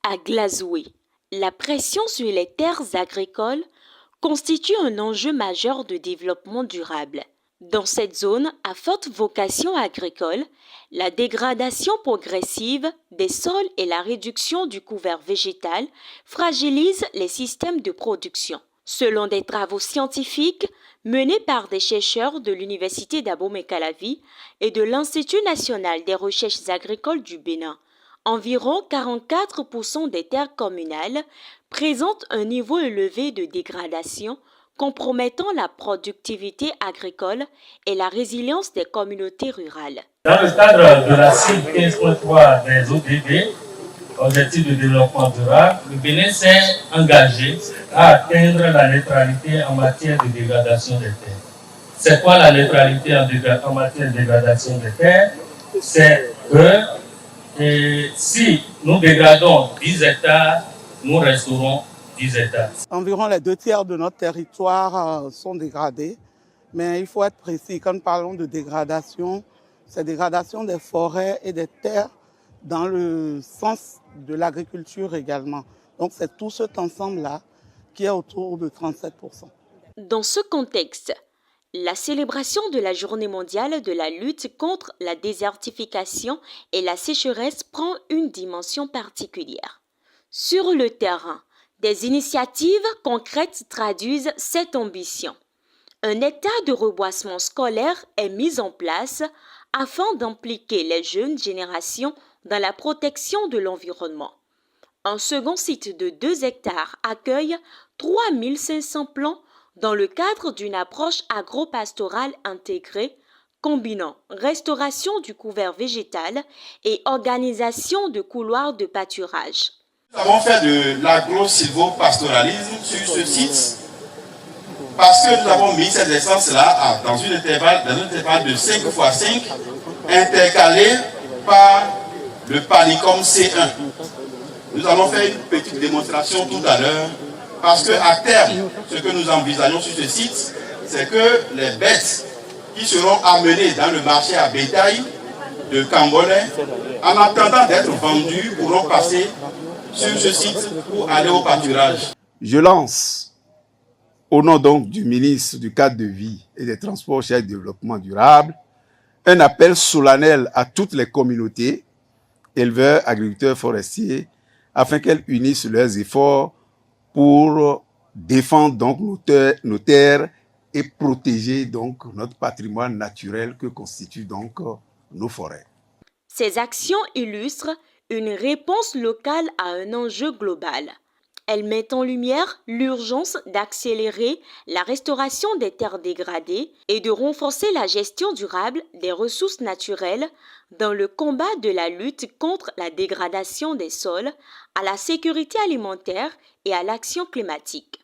à Glazoué, la pression sur les terres agricoles constitue un enjeu majeur de développement durable. Dans cette zone à forte vocation agricole, la dégradation progressive des sols et la réduction du couvert végétal fragilisent les systèmes de production. Selon des travaux scientifiques menés par des chercheurs de l'Université d'Abomey-Calavi et de l'Institut national des recherches agricoles du Bénin, environ 44% des terres communales présentent un niveau élevé de dégradation compromettant la productivité agricole et la résilience des communautés rurales. Dans le cadre de la cible 15.3 des ODD, Objectifs de développement durable, le Bénin s'est engagé à atteindre la neutralité en matière de dégradation des terres. C'est quoi la neutralité en matière de dégradation des terres? C'est que si nous dégradons 10 hectares, nous restaurons 10 hectares. Environ les 2/3 de notre territoire sont dégradés, mais il faut être précis. Quand nous parlons de dégradation, c'est dégradation des forêts et des terres dans le sens de l'agriculture également. Donc c'est tout cet ensemble-là qui est autour de 37%. Dans ce contexte, la célébration de la Journée mondiale de la lutte contre la désertification et la sécheresse prend une dimension particulière. Sur le terrain, des initiatives concrètes traduisent cette ambition. Un état de reboisement scolaire est mis en place afin d'impliquer les jeunes générations dans la protection de l'environnement. Un second site de 2 hectares accueille 3500 plants dans le cadre d'une approche agro-pastorale intégrée combinant restauration du couvert végétal et organisation de couloirs de pâturage. Nous avons fait de l'agro-silvopastoralisme sur ce site parce que nous avons mis cette essence-là dans un intervalle de 5 x 5 intercalé par le panicum C1. Nous allons faire une petite démonstration tout à l'heure parce qu'à terme, ce que nous envisageons sur ce site, c'est que les bêtes qui seront amenées dans le marché à bétail de Cambodge, en attendant d'être vendues, pourront passer sur ce site pour aller au pâturage. Je lance, au nom donc du ministre du Cadre de Vie et des Transports et du Développement durable, un appel solennel à toutes les communautés, éleveurs, agriculteurs, forestiers, afin qu'elles unissent leurs efforts pour défendre donc nos terres et protéger donc notre patrimoine naturel que constituent donc nos forêts. Ces actions illustrent une réponse locale à un enjeu global. Elles mettent en lumière l'urgence d'accélérer la restauration des terres dégradées et de renforcer la gestion durable des ressources naturelles dans le combat de la lutte contre la dégradation des sols, à la sécurité alimentaire et à l'action climatique.